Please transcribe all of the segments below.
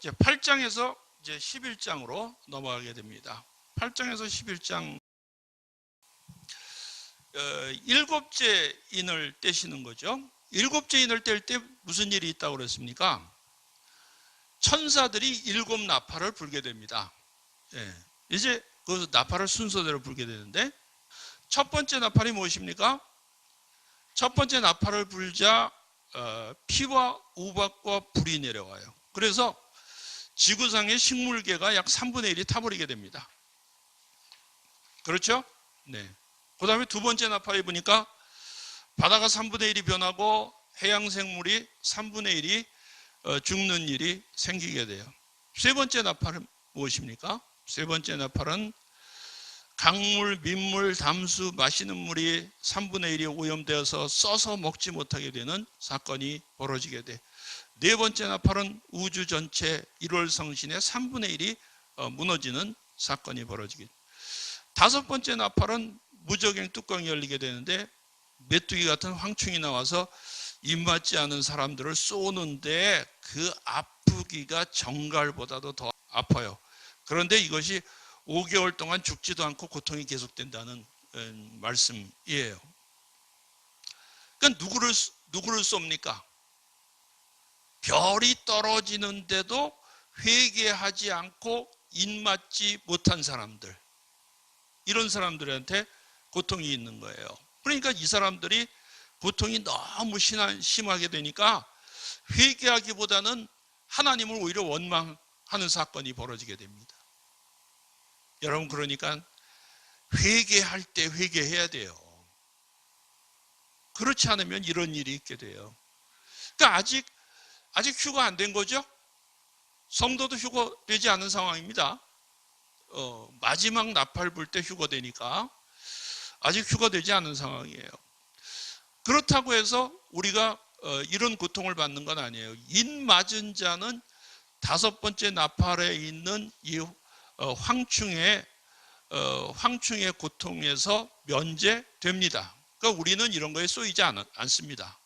이제 8장에서 이제 11장으로 넘어가게 됩니다. 8장에서 11장 일곱째 인을 떼시는 거죠. 일곱째 인을 뗄 때 무슨 일이 있다고 그랬습니까? 천사들이 일곱 나팔을 불게 됩니다. 이제 그 나팔을 순서대로 불게 되는데, 첫 번째 나팔이 무엇입니까? 첫 번째 나팔을 불자 피와 우박과 불이 내려와요. 그래서 지구상의 식물계가 약 3분의 1이 타버리게 됩니다. 그렇죠? 네. 그 다음에 두 번째 나팔이 보니까 바다가 3분의 1이 변하고 해양 생물이 3분의 1이 죽는 일이 생기게 돼요. 세 번째 나팔은 무엇입니까? 세 번째 나팔은 강물, 민물, 담수, 마시는 물이 3분의 1이 오염되어서 써서 먹지 못하게 되는 사건이 벌어지게 돼. 네 번째 나팔은 우주 전체 1월 성신의 3분의 1이 무너지는 사건이 벌어지게 돼. 다섯 번째 나팔은 무적행 뚜껑이 열리게 되는데 메뚜기 같은 황충이 나와서 입맞지 않은 사람들을 쏘는데 그 아프기가 정갈보다도 더 아파요. 그런데 이것이 5개월 동안 죽지도 않고 고통이 계속된다는 말씀이에요. 그러니까 누구를 쏩니까? 별이 떨어지는데도 회개하지 않고 입맞지 못한 사람들, 이런 사람들한테 고통이 있는 거예요. 그러니까 이 사람들이 고통이 너무 심하게 되니까 회개하기보다는 하나님을 오히려 원망하는 사건이 벌어지게 됩니다. 여러분, 그러니까 회개할 때 회개해야 돼요. 그렇지 않으면 이런 일이 있게 돼요. 그러니까 아직 휴가 안 된 거죠? 성도도 휴거되지 않은 상황입니다. 마지막 나팔 불 때 휴거되니까 아직 휴거되지 않은 상황이에요. 그렇다고 해서 우리가 이런 고통을 받는 건 아니에요. 인 맞은 자는 다섯 번째 나팔에 있는 이 황충의 고통에서 면제됩니다. 그러니까 우리는 이런 거에 쏘이지 않습니다.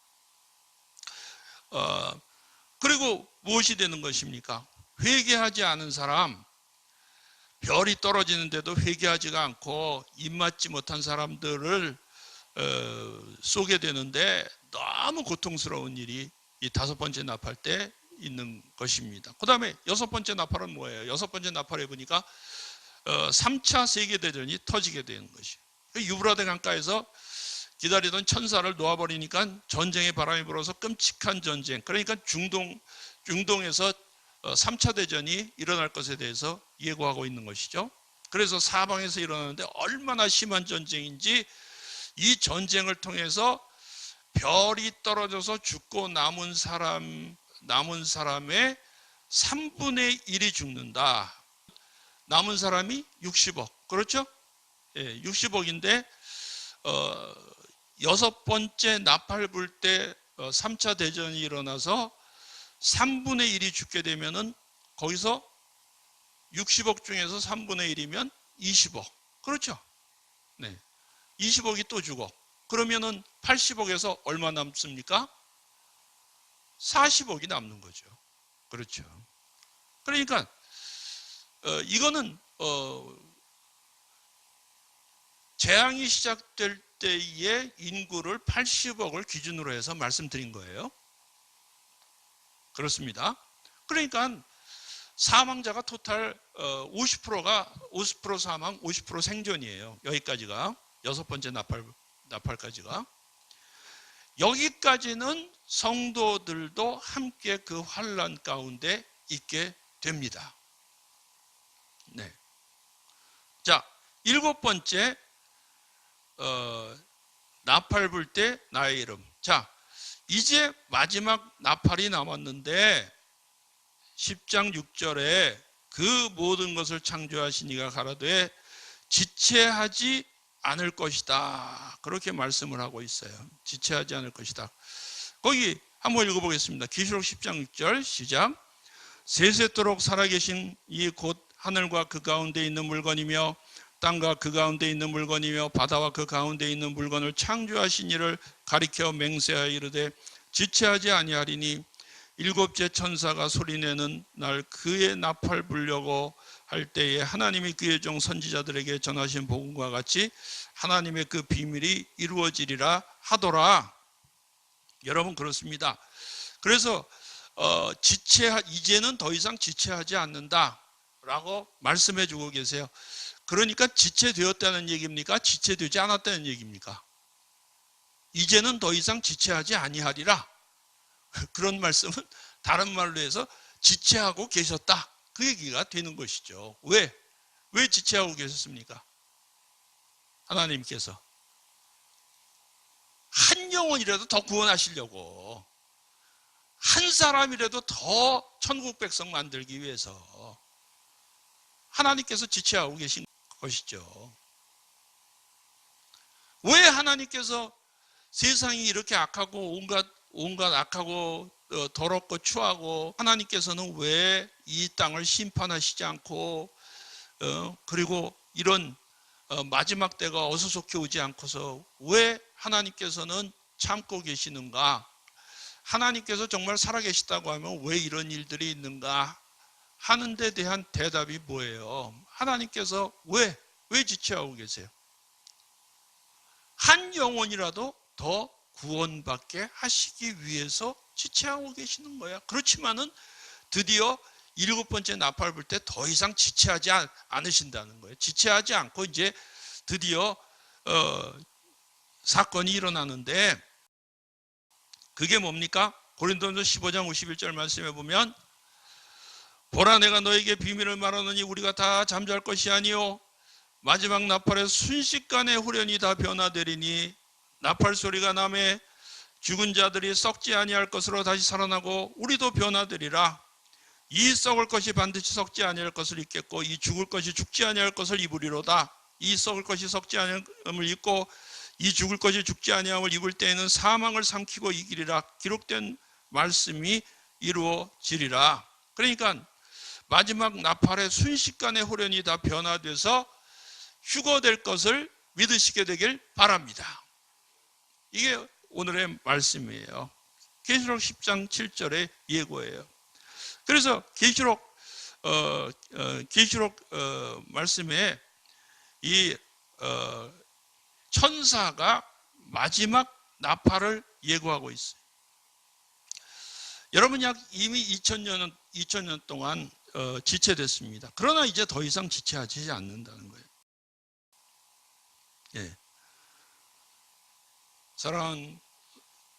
그리고 무엇이 되는 것입니까? 회개하지 않은 사람, 별이 떨어지는데도 회개하지가 않고 입맞지 못한 사람들을 쏘게 되는데 너무 고통스러운 일이 이 다섯 번째 나팔 때 있는 것입니다. 그 다음에 여섯 번째 나팔은 뭐예요? 여섯 번째 나팔에 보니까 3차 세계대전이 터지게 되는 것이에요. 유브라데 강가에서 기다리던 천사를 놓아버리니까 전쟁의 바람이 불어서 끔찍한 전쟁, 그러니까 중동에서 3차 대전이 일어날 것에 대해서 예고하고 있는 것이죠. 그래서 사방에서 일어나는데 얼마나 심한 전쟁인지 이 전쟁을 통해서 별이 떨어져서 죽고 남은 사람의 3분의 1이 죽는다. 남은 사람이 60억. 그렇죠? 예, 60억인데 여섯 번째 나팔 불 때 3차 대전이 일어나서 3분의 1이 죽게 되면은 거기서 60억 중에서 3분의 1이면 20억. 그렇죠? 네. 20억이 또 죽어. 그러면은 80억에서 얼마 남습니까? 40억이 남는 거죠. 그렇죠. 그러니까 이거는 재앙이 시작될 때의 인구를 80억을 기준으로 해서 말씀드린 거예요. 그렇습니다. 그러니까 사망자가 토탈 50% 사망, 50% 생존이에요. 여기까지가 여섯 번째 나팔까지가. 여기까지는 성도들도 함께 그 환난 가운데 있게 됩니다. 네. 자, 일곱 번째 나팔 불 때 나의 이름. 자, 이제 마지막 나팔이 남았는데 10장 6절에 그 모든 것을 창조하신 이가 가라되 지체하지 않을 것이다. 그렇게 말씀을 하고 있어요. 지체하지 않을 것이다. 거기 한번 읽어보겠습니다. 계시록 10장 6절 시작. 세세토록 살아계신 이 곧 하늘과 그 가운데 있는 물건이며 땅과 그 가운데 있는 물건이며 바다와 그 가운데 있는 물건을 창조하신 이를 가리켜 맹세하여 이르되 지체하지 아니하리니 일곱째 천사가 소리내는 날 그의 나팔 불려고 할 때에 하나님이 그의 종 선지자들에게 전하신 복음과 같이 하나님의 그 비밀이 이루어지리라 하더라. 여러분 그렇습니다. 그래서 이제는 더 이상 지체하지 않는다라고 말씀해 주고 계세요. 그러니까 지체되었다는 얘기입니까? 지체되지 않았다는 얘기입니까? 이제는 더 이상 지체하지 아니하리라. 그런 말씀은 다른 말로 해서 지체하고 계셨다. 그 얘기가 되는 것이죠. 왜 지체하고 계셨습니까? 하나님께서 한 영혼이라도 더 구원하시려고, 한 사람이라도 더 천국 백성 만들기 위해서 하나님께서 지체하고 계신 것이죠. 왜 하나님께서 세상이 이렇게 악하고 온갖 악하고 더럽고 추하고 하나님께서는 왜 이 땅을 심판하시지 않고 그리고 이런 마지막 때가 어수선히 오지 않고서 왜 하나님께서는 참고 계시는가? 하나님께서 정말 살아계시다고 하면 왜 이런 일들이 있는가 하는 데 대한 대답이 뭐예요? 하나님께서 왜 지체하고 계세요? 한 영혼이라도 더 구원받게 하시기 위해서 지체하고 계시는 거야. 그렇지만은 드디어 7번째 나팔 불 때 더 이상 지체하지 않으신다는 거예요. 지체하지 않고 이제 드디어 사건이 일어나는데 그게 뭡니까? 고린도전서 15장 51절 말씀해 보면 보라 내가 너에게 비밀을 말하노니 우리가 다 잠잘 것이 아니요 마지막 나팔에 순식간에 후련히 다 변화되리니 나팔 소리가 나매 죽은 자들이 썩지 아니할 것으로 다시 살아나고 우리도 변화되리라. 이 썩을 것이 반드시 썩지 아니할 것을 입겠고 이 죽을 것이 죽지 아니할 것을 입으리로다. 이 썩을 것이 썩지 아니함을 입고 이 죽을 것이 죽지 아니함을 입을 때에는 사망을 삼키고 이기리라. 기록된 말씀이 이루어지리라. 그러니까 마지막 나팔에 순식간에 호련히 다 변화돼서 휴거될 것을 믿으시게 되길 바랍니다. 이게 오늘의 말씀이에요. 계시록 10장 7절의 예고예요. 그래서 계시록 말씀에 이 천사가 마지막 나팔을 예고하고 있어요. 여러분 약 이미 2000년 동안 지체됐습니다. 그러나 이제 더 이상 지체하지 않는다는 거예요. 예. 사랑하는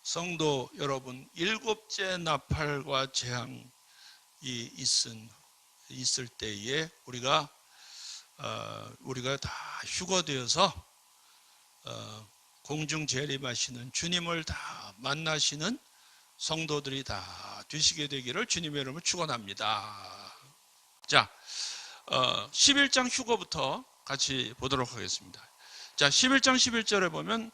성도 여러분, 7째 나팔과 재앙이 있을 때에 우리가 다 휴거되어서 공중 재림하시는 주님을 다 만나시는 성도들이 다 되시게 되기를 주님의 이름으로 축원합니다. 자, 11장 휴거부터 같이 보도록 하겠습니다. 자, 11장 11절에 보면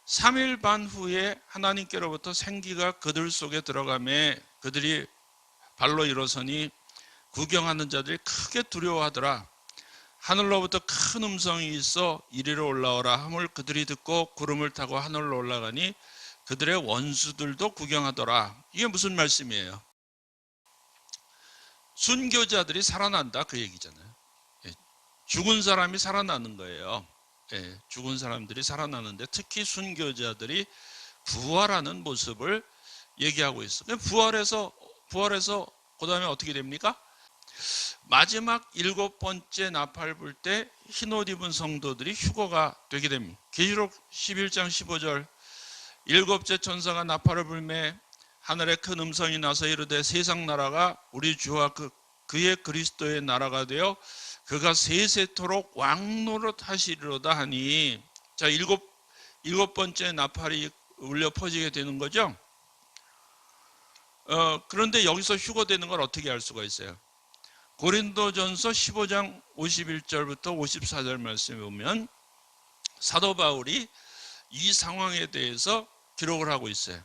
3일 반 후에 하나님께로부터 생기가 그들 속에 들어가매 그들이 발로 일어서니 구경하는 자들이 크게 두려워하더라. 하늘로부터 큰 음성이 있어 이리로 올라오라 함을 그들이 듣고 구름을 타고 하늘로 올라가니 그들의 원수들도 구경하더라. 이게 무슨 말씀이에요? 순교자들이 살아난다 그 얘기잖아요. 죽은 사람이 살아나는 거예요. 죽은 사람들이 살아나는데 특히 순교자들이 부활하는 모습을 얘기하고 있어요. 부활해서 그 다음에 어떻게 됩니까? 마지막 7번째 나팔 불 때 흰옷 입은 성도들이 휴거가 되게 됩니다. 계시록 11장 15절 7째 천사가 나팔을 불매 하늘에 큰 음성이 나서 이르되 세상 나라가 우리 주와 그의 그리스도의 나라가 되어 그가 세세토록 왕노릇 하시리로다 하니, 자, 일곱 번째 나팔이 울려 퍼지게 되는 거죠. 그런데 여기서 휴거되는 걸 어떻게 알 수가 있어요? 고린도전서 15장 51절부터 54절 말씀에 보면 사도 바울이 이 상황에 대해서 기록을 하고 있어요.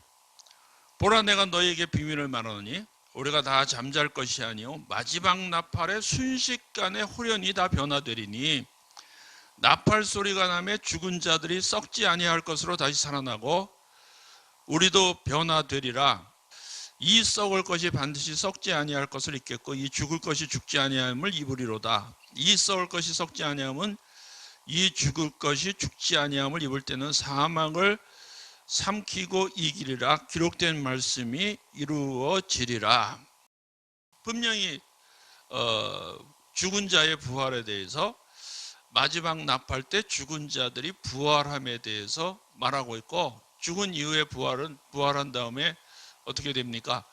보라 내가 너에게 비밀을 말하노니 우리가 다 잠잘 것이 아니요 마지막 나팔에 순식간에 호련히 다 변화되리니 나팔 소리가 나매 죽은 자들이 썩지 아니할 것으로 다시 살아나고 우리도 변화되리라. 이 썩을 것이 반드시 썩지 아니할 것을 입겠고 이 죽을 것이 죽지 아니함을 입으리로다. 이 썩을 것이 썩지 아니함은 이 죽을 것이 죽지 아니함을 입을 때는 사망을 삼키고 이기리라. 기록된 말씀이 이루어지리라. 분명히 죽은 자의 부활에 대해서 마지막 납할 때 죽은 자들이 부활함에 대해서 말하고 있고, 죽은 이후에 부활한 다음에 어떻게 됩니까?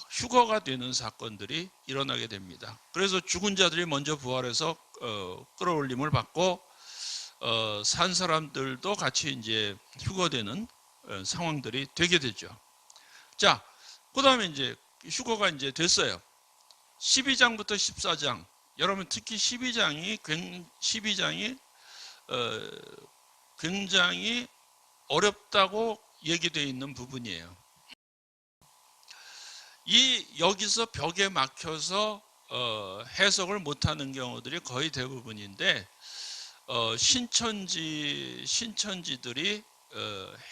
휴거가 되는 사건들이 일어나게 됩니다. 그래서 죽은 자들이 먼저 부활해서 끌어올림을 받고 산 사람들도 같이 이제 휴거되는 상황들이 되게 되죠. 자, 그 다음에 이제 휴거가 이제 됐어요. 12장부터 14장. 여러분 특히 12장이 굉장히 어렵다고 얘기되어 있는 부분이에요. 여기서 벽에 막혀서 해석을 못하는 경우들이 거의 대부분인데, 신천지들이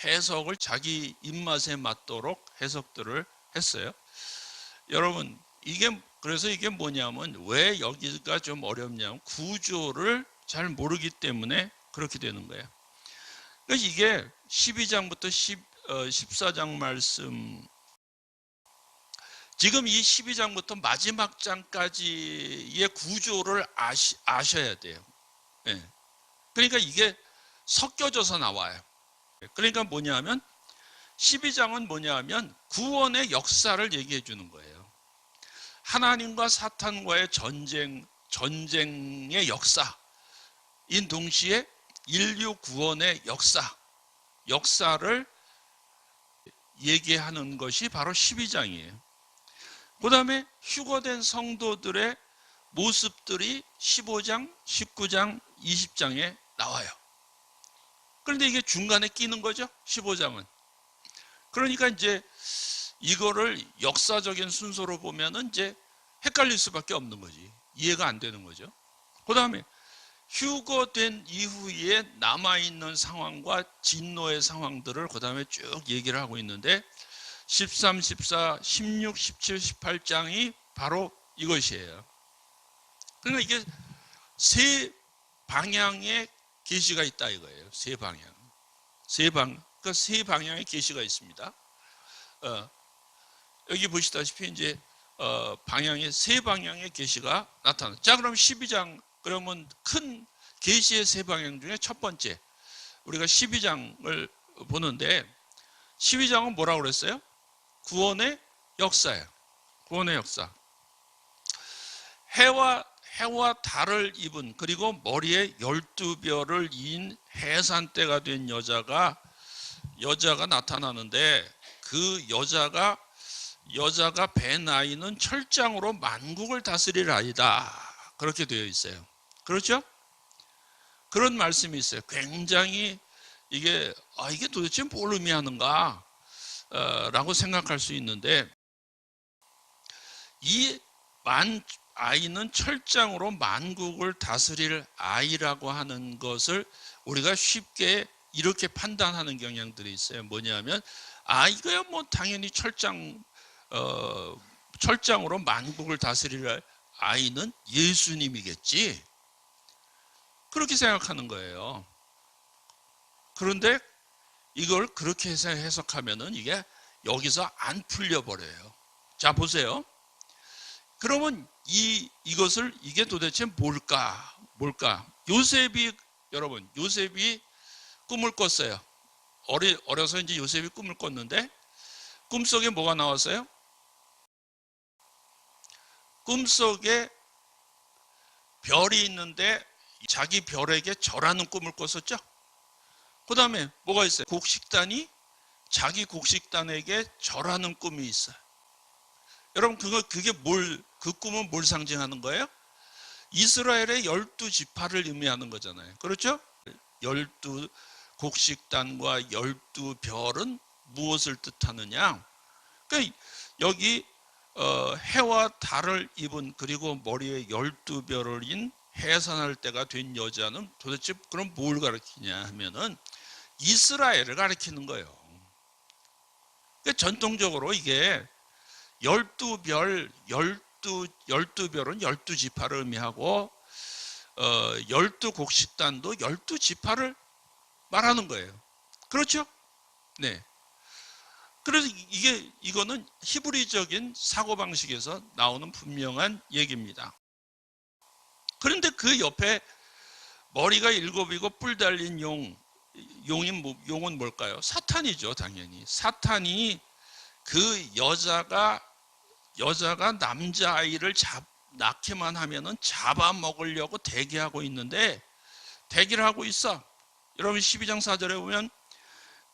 해석을 자기 입맛에 맞도록 해석들을 했어요. 여러분 그래서 이게 뭐냐면, 왜 여기가 좀 어렵냐면 구조를 잘 모르기 때문에 그렇게 되는 거예요. 그래서 이게 12장부터 14장 말씀, 지금 이 12장부터 마지막 장까지의 구조를 아셔야 돼요. 네. 그러니까 이게 섞여져서 나와요. 그러니까 뭐냐면 12장은 뭐냐면 구원의 역사를 얘기해 주는 거예요. 하나님과 사탄과의 전쟁의 역사인 동시에 인류 구원의 역사를 얘기하는 것이 바로 12장이에요. 그 다음에 휴거된 성도들의 모습들이 15장, 19장, 20장에 나와요. 그런데 이게 중간에 끼는 거죠, 15장은. 그러니까 이제 이거를 역사적인 순서로 보면은 이제 헷갈릴 수밖에 없는 거지. 이해가 안 되는 거죠. 그 다음에 휴거된 이후에 남아있는 상황과 진노의 상황들을 그 다음에 쭉 얘기를 하고 있는데, 13, 14, 16, 17, 18장이 바로 이것이에요. 그러니까 이게 세 방향의 계시가 있다 이거예요. 세 방향. 그러니까 세 방향의 계시가 있습니다. 여기 보시다시피 이제 방향의 세 방향의 계시가 나타나. 자, 그럼 12장, 그러면 큰 계시의 세 방향 중에 첫 번째, 우리가 12장을 보는데 12장은 뭐라고 그랬어요? 구원의 역사예요. 구원의 역사. 해와 달을 입은, 그리고 머리에 12별을 이은 해산때가 된 여자가 나타나는데, 그 여자가 배 나이는 철장으로 만국을 다스릴 아이다, 그렇게 되어 있어요. 그렇죠? 그런 말씀이 있어요. 굉장히 이게 도대체 뭘 의미하는가 라고 생각할 수 있는데, 이 아이는 철장으로 만국을 다스릴 아이라고 하는 것을 우리가 쉽게 이렇게 판단하는 경향들이 있어요. 뭐냐면, 이거야 뭐 당연히 철장으로 만국을 다스릴 아이는 예수님이겠지, 그렇게 생각하는 거예요. 그런데 이걸 그렇게 해석하면은 이게 여기서 안 풀려버려요. 자, 보세요. 그러면 이게 도대체 뭘까? 여러분, 요셉이 꿈을 꿨어요. 어려서 이제 요셉이 꿈을 꿨는데, 꿈속에 뭐가 나왔어요? 꿈속에 별이 있는데 자기 별에게 절하는 꿈을 꿨었죠. 그 다음에 뭐가 있어요? 곡식단이 자기 곡식단에게 절하는 꿈이 있어요. 여러분, 그 꿈은 뭘 상징하는 거예요? 이스라엘의 12지파를 의미하는 거잖아요. 그렇죠? 12 곡식단과 12별은 무엇을 뜻하느냐? 그러니까 여기 해와 달을 입은, 그리고 머리에 12별을 인 해산할 때가 된 여자는 도대체 그럼 뭘 가리키냐 하면은 이스라엘을 가리키는 거예요. 그러니까 전통적으로 이게 12별, 12별은 12지파를 의미하고 12곡식단도 12지파를 말하는 거예요. 그렇죠? 네. 그래서 이거는 히브리적인 사고방식에서 나오는 분명한 얘기입니다. 그런데 그 옆에 머리가 7이고 뿔 달린 용은 뭘까요? 사탄이죠, 당연히. 사탄이 그 여자가 남자아이를 낳기만 하면은 잡아먹으려고 대기하고 있는데, 대기를 하고 있어. 여러분 12장 4절에 보면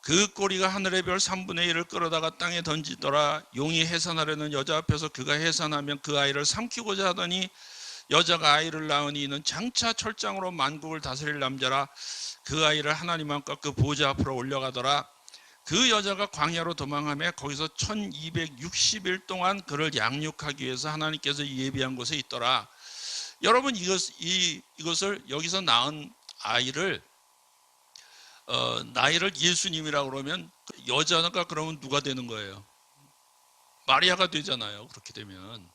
그 꼬리가 하늘의 별 3분의 1을 끌어다가 땅에 던지더라. 용이 해산하려는 여자 앞에서 그가 해산하면 그 아이를 삼키고자 하더니 여자가 아이를 낳으니 이는 장차 철장으로 만국을 다스릴 남자라. 그 아이를 하나님 안과 그 보좌 앞으로 올려가더라. 그 여자가 광야로 도망하며 거기서 1260일 동안 그를 양육하기 위해서 하나님께서 예비한 곳에 있더라. 여러분 이것을 여기서 낳은 아이를 나이를 예수님이라고 그러면 여자가 그러면 누가 되는 거예요? 마리아가 되잖아요. 그렇게 되면.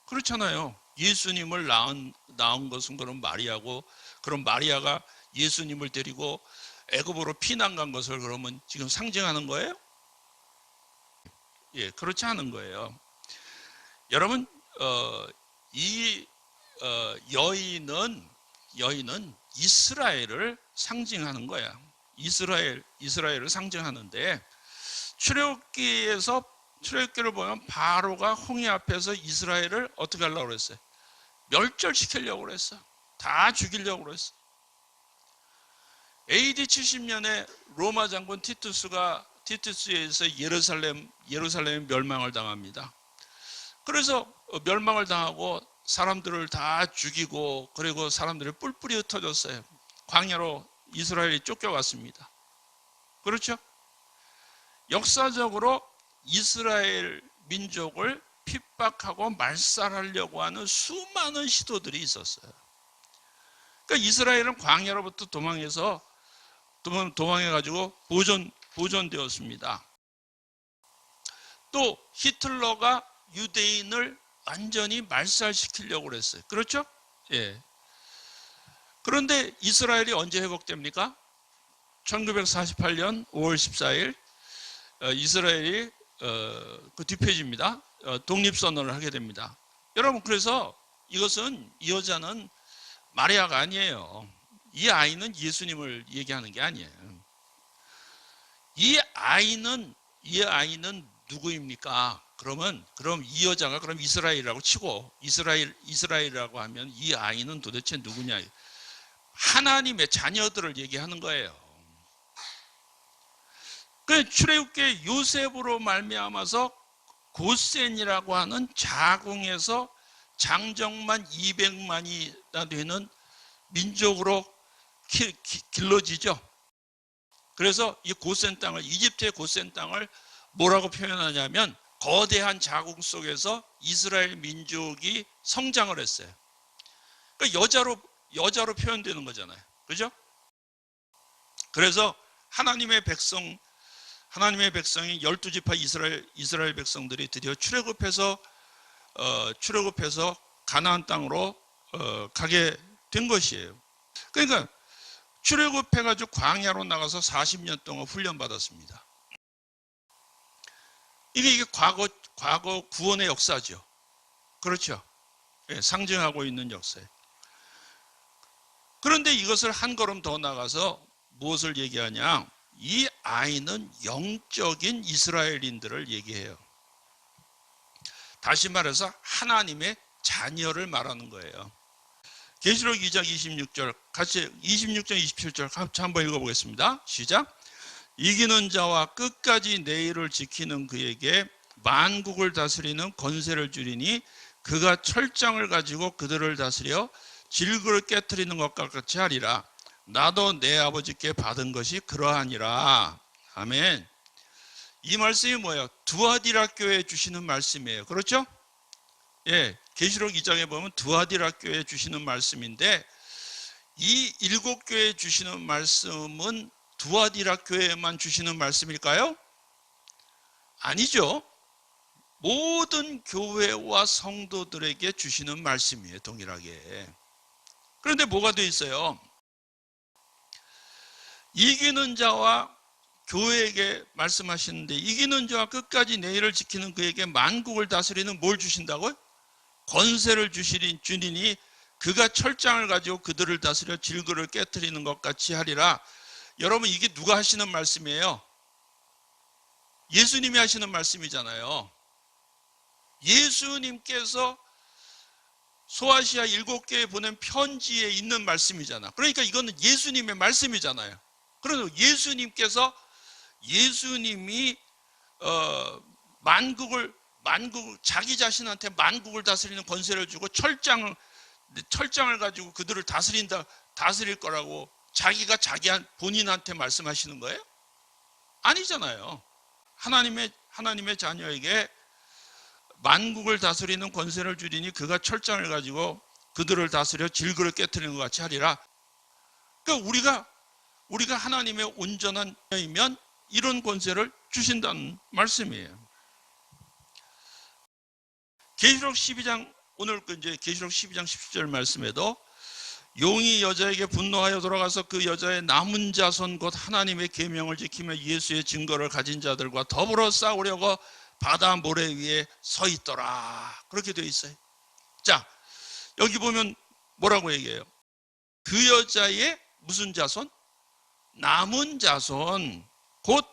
그렇잖아요. 예수님을 낳은 것은 그럼 마리아고, 그럼 마리아가 예수님을 데리고 애굽으로 피난 간 것을 그러면 지금 상징하는 거예요? 예, 그렇지 않은 거예요. 여러분, 이 여인은 이스라엘을 상징하는 거야. 이스라엘을 상징하는데, 출애굽기를 보면 바로가 홍해 앞에서 이스라엘을 어떻게 하려고 그랬어요? 멸절시키려고 그랬어. 다 죽이려고 그랬어. AD 70년에 로마 장군 티투스에 의해서 예루살렘 멸망을 당합니다. 그래서 멸망을 당하고 사람들을 다 죽이고, 그리고 사람들이 뿔뿔이 흩어졌어요. 광야로 이스라엘이 쫓겨갔습니다. 그렇죠? 역사적으로 이스라엘 민족을 핍박하고 말살하려고 하는 수많은 시도들이 있었어요. 그러니까 이스라엘은 광야로부터 도망해가지고 보존되었습니다. 또 히틀러가 유대인을 완전히 말살시키려고 그랬어요. 그렇죠? 예. 그런데 이스라엘이 언제 회복됩니까? 1948년 5월 14일 이스라엘이 그 뒷페이지입니다. 독립선언을 하게 됩니다. 여러분, 그래서 이 여자는 마리아가 아니에요. 이 아이는 예수님을 얘기하는 게 아니에요. 이 아이는 누구입니까? 그럼 이 여자가 그럼 이스라엘이라고 치고, 이스라엘이라고 하면 이 아이는 도대체 누구냐? 하나님의 자녀들을 얘기하는 거예요. 그 출애굽기 요셉으로 말미암아서 고센이라고 하는 자궁에서 장정만 200만이나 되는 민족으로 길러지죠. 그래서 이 고센 땅을, 이집트의 고센 땅을 뭐라고 표현하냐면 거대한 자궁 속에서 이스라엘 민족이 성장을 했어요. 그러니까 여자로 표현되는 거잖아요. 그죠? 그래서 하나님의 백성이 12지파 이스라엘 백성들이 드디어 출애굽해서 가나안 땅으로 가게 된 것이에요. 그러니까 출애굽해가지고 광야로 나가서 40년 동안 훈련받았습니다. 이게 과거 구원의 역사죠. 그렇죠? 예, 상징하고 있는 역사예요. 그런데 이것을 한 걸음 더 나가서 무엇을 얘기하냐? 이 아이는 영적인 이스라엘인들을 얘기해요. 다시 말해서 하나님의 자녀를 말하는 거예요. 계시록 2장 26절 같이 26장 27절 같이 한번 읽어보겠습니다. 시작. 이기는 자와 끝까지 내 일을 지키는 그에게 만국을 다스리는 권세를 주리니 그가 철장을 가지고 그들을 다스려 질그를 깨트리는 것과 같이 하리라. 나도 내 아버지께 받은 것이 그러하니라. 아멘. 이 말씀이 뭐예요? 두아디라 교회에 주시는 말씀이에요. 그렇죠? 예, 계시록 2장에 보면 두아디라 교회에 주시는 말씀인데, 이 7교회에 주시는 말씀은 두아디라 교회에만 주시는 말씀일까요? 아니죠. 모든 교회와 성도들에게 주시는 말씀이에요. 동일하게. 그런데 뭐가 돼 있어요? 이기는 자와 교회에게 말씀하시는데, 이기는 자와 끝까지 내 일을 지키는 그에게 만국을 다스리는 뭘 주신다고요? 권세를 주시니 그가 철장을 가지고 그들을 다스려 질그를 깨트리는 것 같이 하리라. 여러분, 이게 누가 하시는 말씀이에요? 예수님이 하시는 말씀이잖아요. 예수님께서 소아시아 7교회에 보낸 편지에 있는 말씀이잖아. 그러니까 이거는 예수님의 말씀이잖아요. 그래서 예수님이 만국을 자기 자신한테 만국을 다스리는 권세를 주고 철장을 가지고 그들을 다스릴 거라고 자기가 본인한테 말씀하시는 거예요? 아니잖아요. 하나님의 자녀에게 만국을 다스리는 권세를 주리니 그가 철장을 가지고 그들을 다스려 질그를 깨트리는 것 같이 하리라. 그러니까 우리가 하나님의 온전한 자녀이면 이런 권세를 주신다는 말씀이에요. 계시록 12장, 오늘 이제 계시록 12장 17절 말씀에도 용이 여자에게 분노하여 돌아가서 그 여자의 남은 자손 곧 하나님의 계명을 지키며 예수의 증거를 가진 자들과 더불어 싸우려고 바다 모래 위에 서 있더라. 그렇게 되어 있어요. 자, 여기 보면 뭐라고 얘기해요? 그 여자의 무슨 자손? 남은 자손, 곧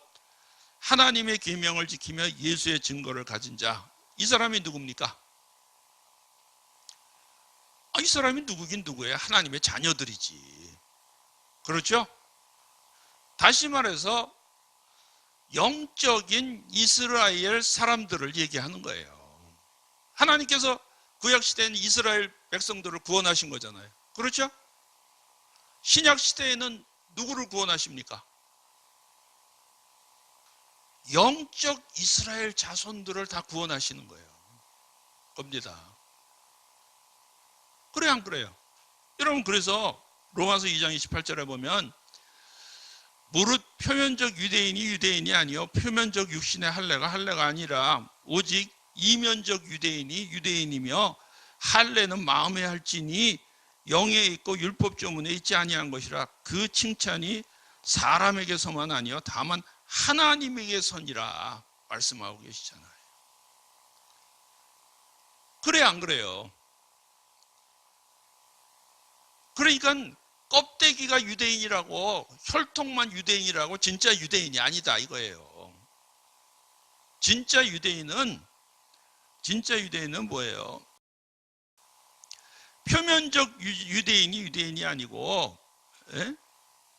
하나님의 계명을 지키며 예수의 증거를 가진 자. 이 사람이 누굽니까? 이 사람이 누구긴 누구예요? 하나님의 자녀들이지. 그렇죠? 다시 말해서 영적인 이스라엘 사람들을 얘기하는 거예요. 하나님께서 구약시대에는 이스라엘 백성들을 구원하신 거잖아요. 그렇죠? 신약시대에는 누구를 구원하십니까? 영적 이스라엘 자손들을 다 구원하시는 거예요. 겁니다. 그래요, 안 그래요? 여러분, 그래서 로마서 2장 28절에 보면 무릇 표면적 유대인이 아니요 표면적 육신의 할례가 아니라 오직 이면적 유대인이 유대인이며 할례는 마음에 할지니 영에 있고 율법 조문에 있지 아니한 것이라. 그 칭찬이 사람에게서만 아니요 다만 하나님에게서니라 말씀하고 계시잖아요. 그래, 안 그래요? 그러니까 껍데기가 유대인이라고, 혈통만 유대인이라고 진짜 유대인이 아니다 이거예요. 진짜 유대인은 뭐예요? 표면적 유대인이 아니고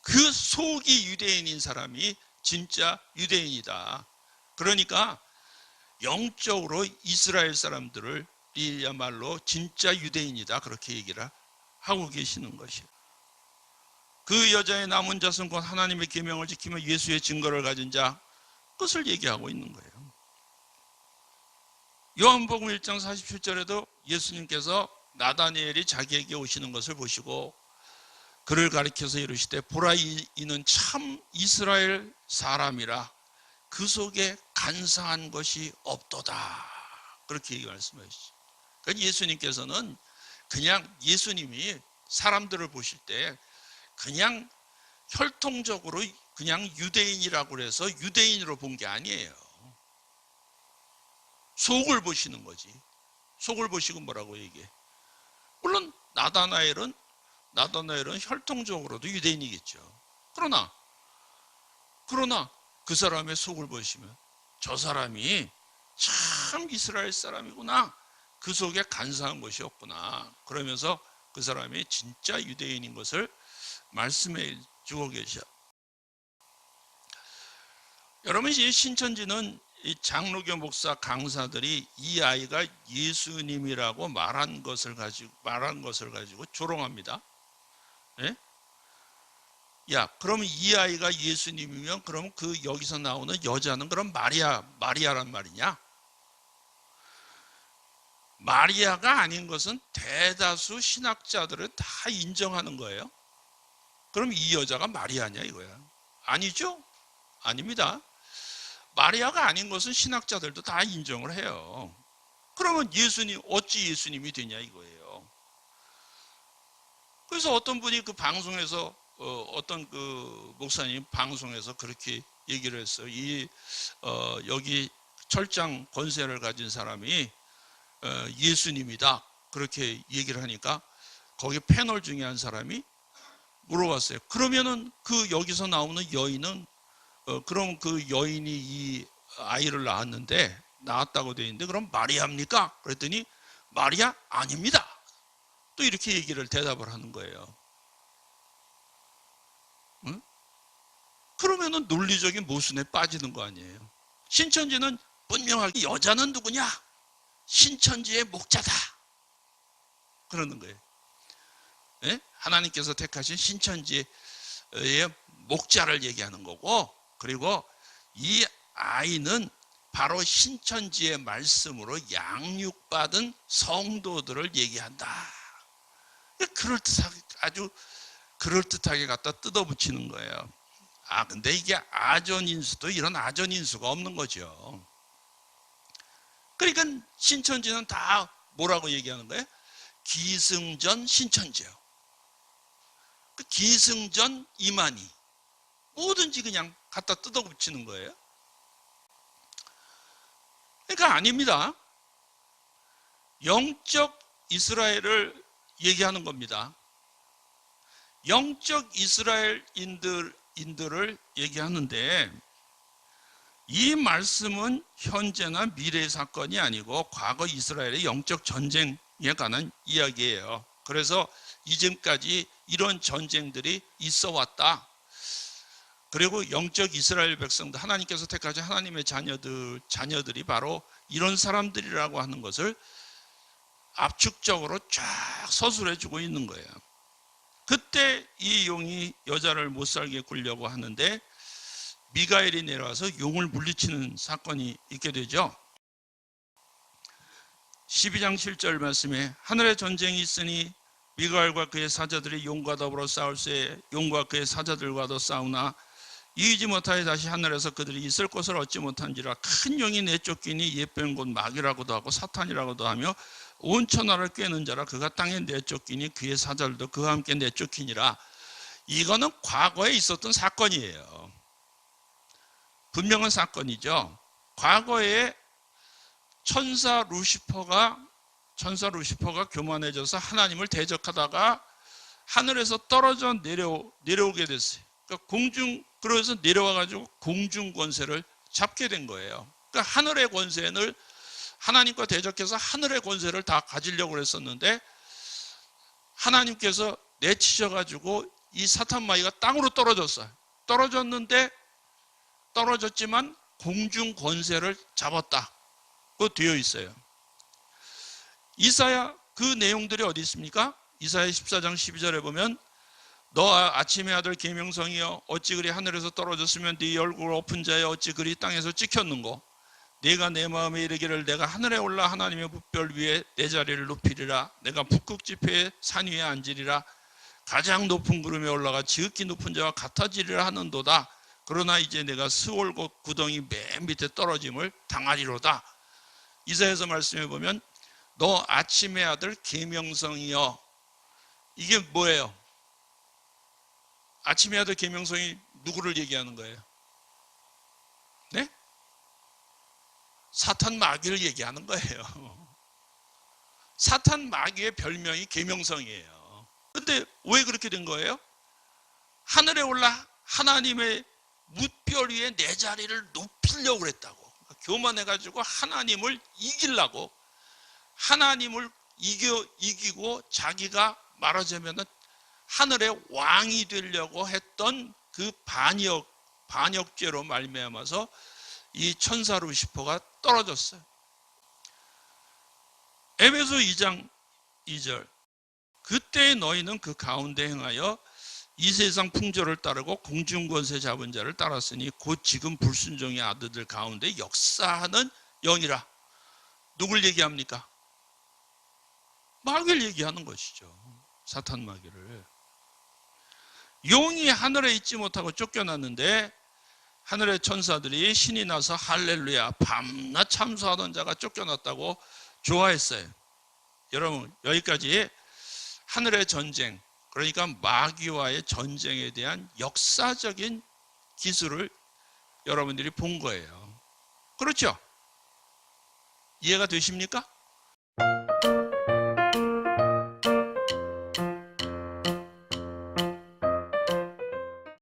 그 속이 유대인인 사람이 진짜 유대인이다. 그러니까 영적으로 이스라엘 사람들이야말로 진짜 유대인이다, 그렇게 얘기를 하고 계시는 것이에요. 그 여자의 남은 자손 곧 하나님의 계명을 지키며 예수의 증거를 가진 자, 그것을 얘기하고 있는 거예요. 요한복음 1장 47절에도 예수님께서 나다니엘이 자기에게 오시는 것을 보시고 그를 가리켜서 이르시되 보라, 이는 참 이스라엘 사람이라 그 속에 간사한 것이 없도다, 그렇게 말씀하시죠. 그러니까 예수님께서는 그냥 예수님이 사람들을 보실 때 그냥 혈통적으로 그냥 유대인이라고 해서 유대인으로 본 게 아니에요. 속을 보시는 거지. 속을 보시고 뭐라고 얘기해? 물론 나다나엘은 혈통적으로도 유대인이겠죠. 그러나 그 사람의 속을 보시면 저 사람이 참 이스라엘 사람이구나, 그 속에 간사한 것이 없구나, 그러면서 그 사람이 진짜 유대인인 것을 말씀해 주고 계셔. 여러분, 이 신천지는 이 장로교 목사 강사들이 이 아이가 예수님이라고 말한 것을 가지고 조롱합니다. 예? 야, 그러면 이 아이가 예수님이면 그럼 그 여기서 나오는 여자는 그럼 마리아란 말이냐? 마리아가 아닌 것은 대다수 신학자들은 다 인정하는 거예요. 그럼 이 여자가 마리아냐 이거야? 아니죠? 아닙니다. 마리아가 아닌 것은 신학자들도 다 인정을 해요. 그러면 어찌 예수님이 되냐 이거예요. 그래서 어떤 분이 그 방송에서 어떤 그 목사님 방송에서 그렇게 얘기를 했어요. 여기 철장 권세를 가진 사람이 예수님이다 그렇게 얘기를 하니까 거기 패널 중에 한 사람이 물어봤어요. 그러면은 그 여기서 나오는 여인은 그럼 그 여인이 이 아이를 낳았다고 되어 있는데 그럼 마리아입니까? 그랬더니 마리아 아닙니다. 또 이렇게 얘기를 대답을 하는 거예요. 응? 그러면은 논리적인 모순에 빠지는 거 아니에요. 신천지는 분명하게 여자는 누구냐? 신천지의 목자다. 그러는 거예요. 예? 하나님께서 택하신 신천지의 목자를 얘기하는 거고, 그리고 이 아이는 바로 신천지의 말씀으로 양육받은 성도들을 얘기한다. 아주 그럴듯하게 갖다 뜯어붙이는 거예요. 근데 이게 아전인수도 이런 아전인수가 없는 거죠. 그러니까 신천지는 다 뭐라고 얘기하는 거예요? 기승전 신천지요. 그 기승전 이만희. 뭐든지 그냥 갖다 뜯어붙이는 거예요. 그러니까 아닙니다. 영적 이스라엘을 얘기하는 겁니다. 영적 이스라엘인들을 얘기하는데 이 말씀은 현재나 미래의 사건이 아니고 과거 이스라엘의 영적 전쟁에 관한 이야기예요. 그래서 이전까지 이런 전쟁들이 있어 왔다. 그리고 영적 이스라엘 백성들, 하나님께서 택하신 하나님의 자녀들이 바로 이런 사람들이라고 하는 것을 압축적으로 쫙 서술해 주고 있는 거예요. 그때 이 용이 여자를 못 살게 굴려고 하는데 미가엘이 내려와서 용을 물리치는 사건이 있게 되죠. 12장 7절 말씀에 하늘에 전쟁이 있으니 미가엘과 그의 사자들이 용과 더불어 싸울새 용과 그의 사자들과도 싸우나 이기지 못하여 다시 하늘에서 그들이 있을 곳을 얻지 못한지라. 큰 용이 내쫓기니 예배는 곧 마귀라고도 하고 사탄이라고도 하며 온 천하를 꿰는 자라. 그가 땅에 내쫓기니 그의 사자들도 그와 함께 내쫓기니라. 이거는 과거에 있었던 사건이에요. 분명한 사건이죠. 과거에 천사 루시퍼가 교만해져서 하나님을 대적하다가 하늘에서 떨어져 내려오게 됐어요. 그래서 내려와가지고 공중 권세를 잡게 된 거예요. 그러니까 하늘의 권세를 하나님과 대적해서 하늘의 권세를 다 가지려고 했었는데 하나님께서 내치셔가지고 이 사탄 마귀가 땅으로 떨어졌어요. 떨어졌지만 공중 권세를 잡았다. 그거 되어 있어요. 이사야 그 내용들이 어디 있습니까? 이사야 14장 12절에 보면 너 아침의 아들 계명성이여 어찌 그리 하늘에서 떨어졌으면 네 얼굴을 엎은 자여 어찌 그리 땅에서 찍혔는고 네가 내 마음에 이르기를 내가 하늘에 올라 하나님의 뭇별 위에 내 자리를 높이리라. 내가 북극 지폐의 산 위에 앉으리라. 가장 높은 구름에 올라가 지극히 높은 자와 같아지리라 하는도다. 그러나 이제 내가 스올곡 구덩이 맨 밑에 떨어짐을 당하리로다. 이사야서 말씀해 보면 너 아침의 아들 계명성이여. 이게 뭐예요? 아침의 아들 계명성이 누구를 얘기하는 거예요? 네? 사탄 마귀를 얘기하는 거예요. 사탄 마귀의 별명이 계명성이에요. 근데 왜 그렇게 된 거예요? 하늘에 올라 하나님의 뭇별 위에 내 자리를 높이려고 그랬다고. 교만해가지고 하나님을 이기려고, 하나님을 이기고 자기가 말하자면 하늘의 왕이 되려고 했던 그 반역죄로 말미암아서 이 천사 루시퍼가 떨어졌어요. 에베소 2장 2절 그때 너희는 그 가운데 행하여 이 세상 풍조를 따르고 공중권세 잡은 자를 따랐으니 곧 지금 불순종의 아들들 가운데 역사하는 영이라. 누굴 얘기합니까? 마귀를 얘기하는 것이죠. 사탄 마귀를. 용이 하늘에 있지 못하고 쫓겨났는데 하늘의 천사들이 신이 나서 할렐루야 밤낮 참수하던 자가 쫓겨났다고 좋아했어요. 여러분, 여기까지 하늘의 전쟁, 그러니까 마귀와의 전쟁에 대한 역사적인 기술을 여러분들이 본 거예요. 그렇죠? 이해가 되십니까?